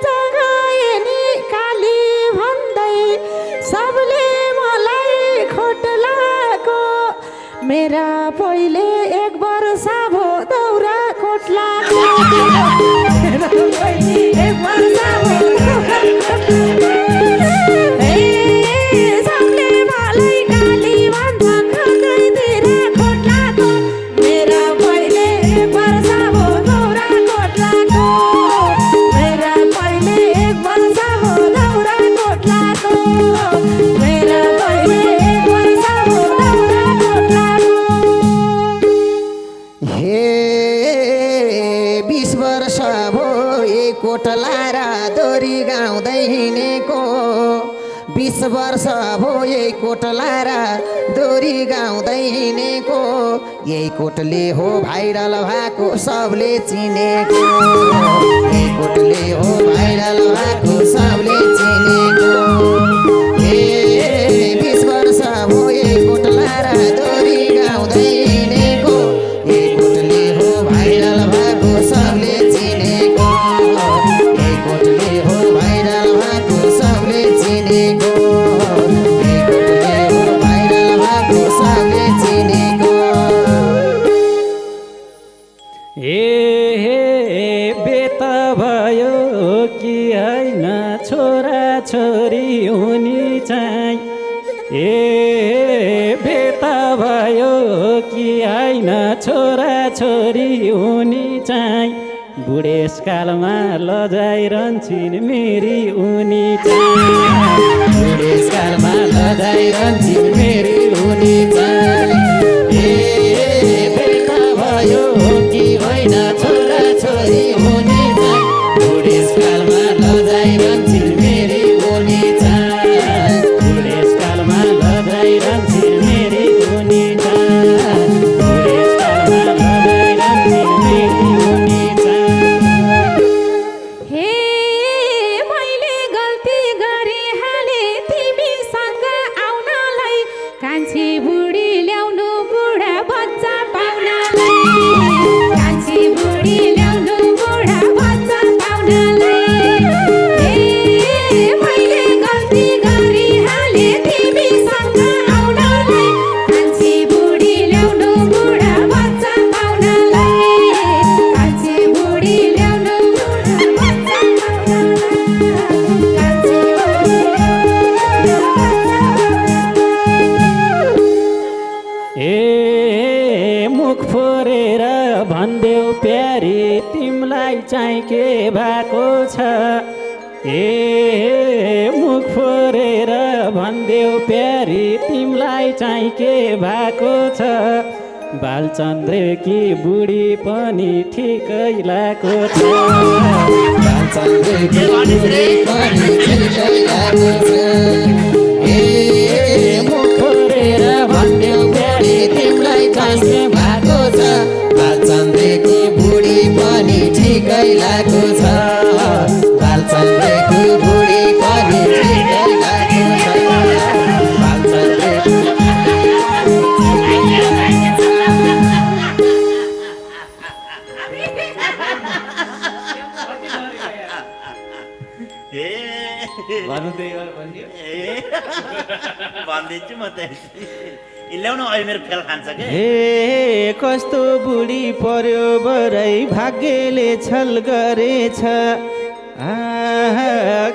जगाएनी काली भन्दै सबले मलाई खोट लाको मेरा पहिले एक वर्ष भो दौरा कोट लाको मेरा पहिले एक वर्ष भो दौरा कोट लाको हे सबले मलाई काली भन्छन् हृदयतिर खोट लाको मेरा पहिले एक वर्ष भो दौरा कोट लाको मेरा पहिले एक वर्ष भो दौरा कोट लाको मेरा पहिले एक वर्ष भो दौरा कोट लाको हे 20 वर्ष भयो कोटला र दोरी गाउँदै हिँडेको 20 वर्ष भयो कोटला र दोरी गाउँदै हिँडेको यही कोटले हो भाइरल भएको सबले चिनेको यही कोटले हो भाइरल भएको सबले चिनेको ए 20 वर्ष भयो कोटला र दोरी गाउँदै हिँडेको ए कोटले हो भाइरल भएको सबले चिनेको ए कोटले हो भाइरल भएको सबले चिनेको ए कोटले हो भाइरल भएको सबले चिनेको बेता भयो कि होइन छोरा छोरी हुने चाहिँ बेता भयो कि होइन छोरा छोरी हुने चाहिँ बुढेसकालमा लजाइरहन्छन् मेरी उनी चाहिँ बुढेसकालमा लजाइरहन्छन् मेरी उनी चाहिँ बेता भयो कि होइन छोरा छोरी हुने चाहिँ बुढेसकालमा लजाइरहन्छन् मेरी उनी चाहिँ बुढेसकालमा लजाइरहन्छन् मेरी उनी चाहिँ बुढेसकालमा लजाइरहन्छन् मेरी उनी चाहिँ हे मैले गल्ती गरिहाले तिमीसँग आउनलाई कान्छी बुढी ल्याउनु बुढा बच्चा पाउनलाई कान्छी बुढी ल्याउनु बुढा बच्चा पाउनलाई हे मैले गल्ती गरिहाले तिमीसँग आउनलाई कान्छी बुढी ल्याउनु बुढा बच्चा पाउनलाई कान्छी बुढी ल्याउनु बुढा बच्चा पाउनलाई कान्छी मुख फोरेर भनिदेऊ प्यारी तिमीलाई चाहिँ के भएको छ मुख फोरेर भनिदेऊ प्यारी तिमीलाई चाहिँ के भएको छ बालचन्द्रकी बुढी पनि ठिकै लागेको छ बालचन्द्रकी बुढी पनि ठिकै लागेको छ ए मुख फोरेर भनिदेऊ प्यारी तिमीलाई चाहिँ के भएको छ बालचन्द्रकी बुढी पनि ठिकै लागेको छ बालचन्द्रकी बुढी पनि ठिकै लागेको छ बालचन्द्रकी भन्दैछु म त ल्याउनु अहिले मेरो फेल खान्छ के हे कस्तो बुढी पर्यो बरै भाग्यले छल गरेछ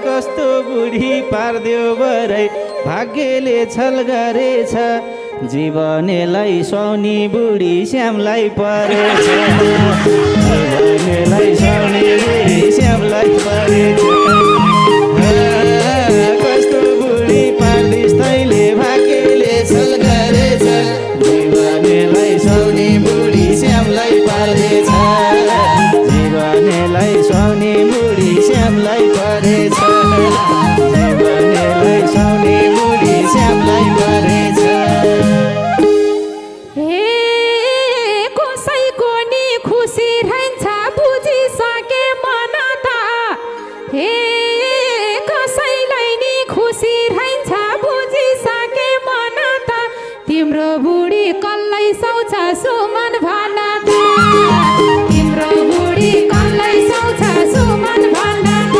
कस्तो बुढी पारिदियो बरै भाग्यले छल गरेछ जीवनेलाई सुहाउने बुढी श्यामलाई परेछ जीवनेलाई सुहाउने बुढी श्यामलाई परेछ कस्तो बुढी पार्दिस् तैँले भाग्यले छल गरेछ जीवनेलाई सुहाउने बुढी श्यामलाई परेछ जीवनेलाई सुहाउने बुढी श्यामलाई परेछ जीवनेलाई सुहाउने बुढी श्यामलाई परेछ हे कसैको नि खुसी रहन्छ बुझिसके मन त हे कसैलाई नि खुसी रहन्छ बुझिसके मन त तिम्रो बुढी कल्लै साउँछ सुमन भन त तिम्रो बुढी कल्लै साउँछ सुमन भन त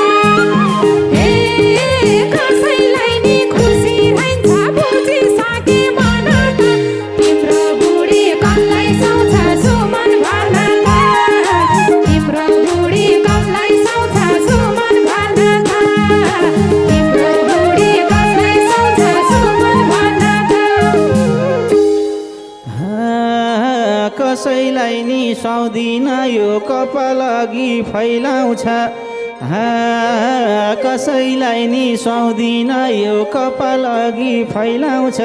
हे कसैलाई नि खुसी रहन्छ बुझिसके मन त तिम्रो बुढी कल्लै साउँछ सुमन भन त तिम्रो बुढी कल्लै साउँछ सुमन भन त तिम्रो बुढी कल्लै साउँछ सुमन भन त कसैलाई नि सुहाउँदिन यो कपाल अघि फैलाउँछ कसैलाई नि सुहाउँदिन यो कपाल अघि फैलाउँछ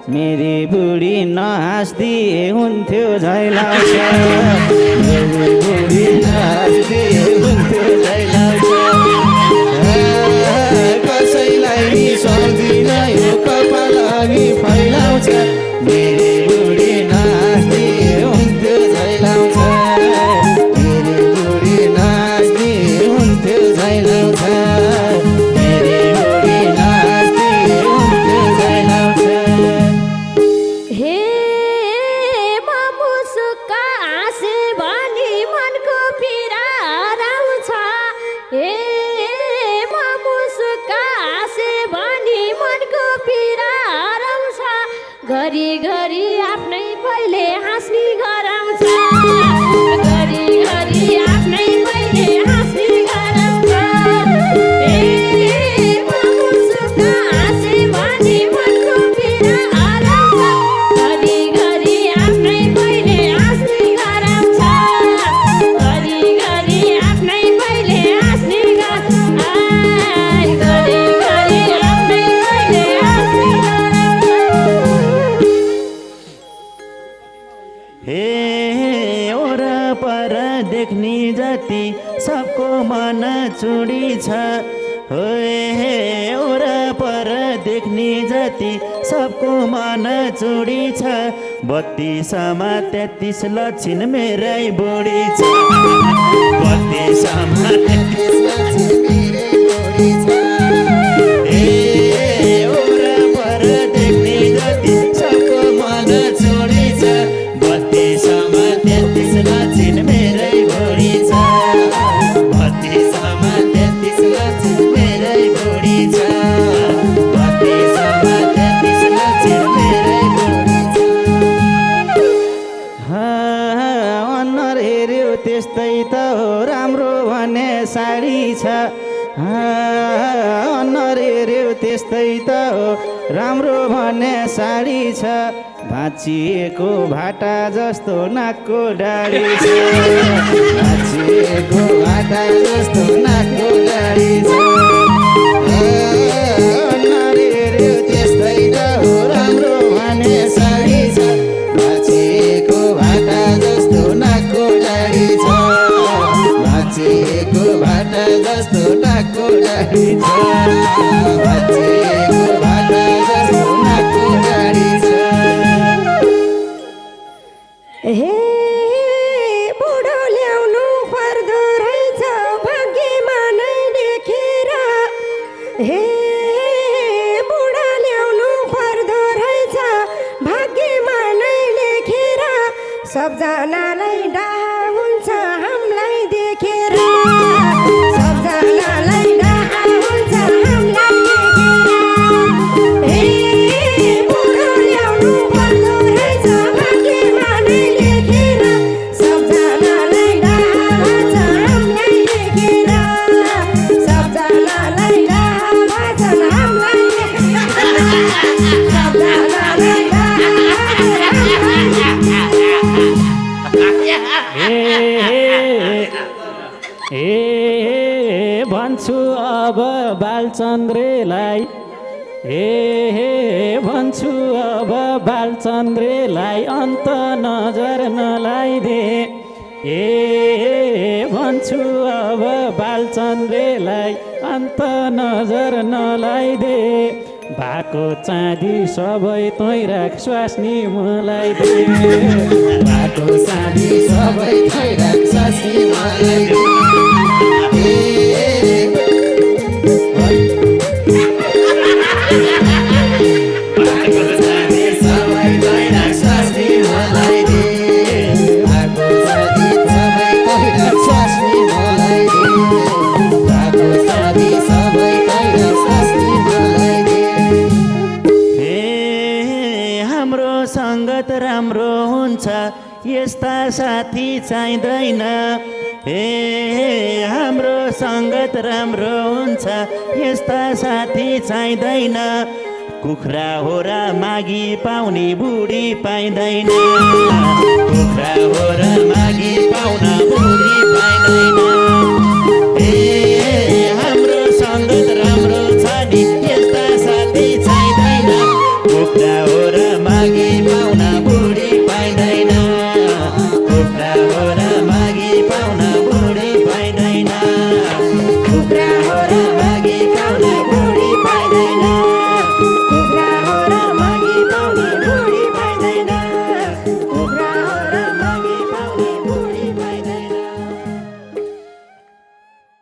मेरी बुढी नहाँस्दिए हुन्थ्यो झैलाउँछ मेरी बुढी नहाँस्दिए हुन्थ्यो झैलाउँछ कसैलाई नि सुहाउँदिन यो कपाल अघि फैलाउँछ मेरी बुढी नहाँस्दिए हुन्थ्यो झैलाउँछ मेरी बुढी नहाँस्दिए हुन्थ्यो झैलाउँछ मेरी घरी आफ्नै पहिले हाँस्ने गराउँछ घरी आफ्नै पहिले हाँस्ने गराउँछ मको सुख हाँसे भने मनको पीडा हराउँछ घरी आफ्नै पहिले हाँस्ने गराउँछ घरी आफ्नै पहिले हाँस्ने गराउँछ घरी आफ्नै पहिले हाँस्ने हे वरपर देख्ने जति सबको मन चुडी छ हे वरपर देख्ने जति सबको मन चुडी छ 32मा 33 लक्षिण मेरै बुढी छ 32मा 33 लक्षिण मेरै बुढी छ हे वरपर देख्ने जति सबको मन चुडी छ 32मा 33 लक्षिण मेरै बुढी छ 32मा 33 लक्षिण मेरै बुढी छ 32मा 33 लक्षिण मेरै बुढी छ अनुहार हेऱ्यो त्यस्तै त हो राम्रो भने साडी छ अनुहार हेऱ्यो त्यस्तै त हो राम्रो भने साडी छ भाँचिएको भाटा जस्तो नाकको डाडी छ भाँचिएको भाटा जस्तो नाकको डाडी छ अनुहार हेऱ्यो त्यस्तै त हो राम्रो भने साडी छ भाँचिएको भाटा जस्तो नाकको डाडी छ भाँचिएको भाटा जस्तो नाकको डाडी छ भाँचिएको भाटा जस्तो नाकको डाडी छ हे बुढो ल्याउनु पर्दो रहेछ भाग्यमा नै लेखेर हे बुढा ल्याउनु पर्दो रहेछ भाग्यमा नै लेखेर सबजनालाई डाहा हुन्छ हामीलाई देखेर सबजनालाई डाहा हुन्छ हामीलाई देखेर हे बुढो ल्याउनु पर्दो रहेछ भाग्यमा नै लेखेर सबजनालाई डाहा हुन्छ हामीलाई देखेर सबजनालाई डाहा हुन्छ हामीलाई सबजनालाई डाहा भन्छु अब बालचन्द्रेलाई भन्छु अब बालचन्द्रेलाई अन्त नजर नलाइदे भन्छु अब बालचन्द्रेलाई अन्त नजर नलाइदे भएको चाँदी सबै तै राख स्वास्नी मलाई दे भएको चाँदी सबै तै राख स्वास्नी मलाई दे भएको चाँदी सबै तै राख स्वास्नी मलाई दे भएको चाँदी सबै तै राख स्वास्नी मलाई दे भएको चाँदी सबै तै राख स्वास्नी मलाई दे हाम्रो सङ्गत राम्रो हुन्छ यस्ता साथी चाहिँदैन हाम्रो सङ्गत राम्रो हुन्छ यस्ता साथी चाहिँदैन कुखुरा हो र मागी पाउने बुढी पाइँदैन कुखुरा हो र मागी पाउन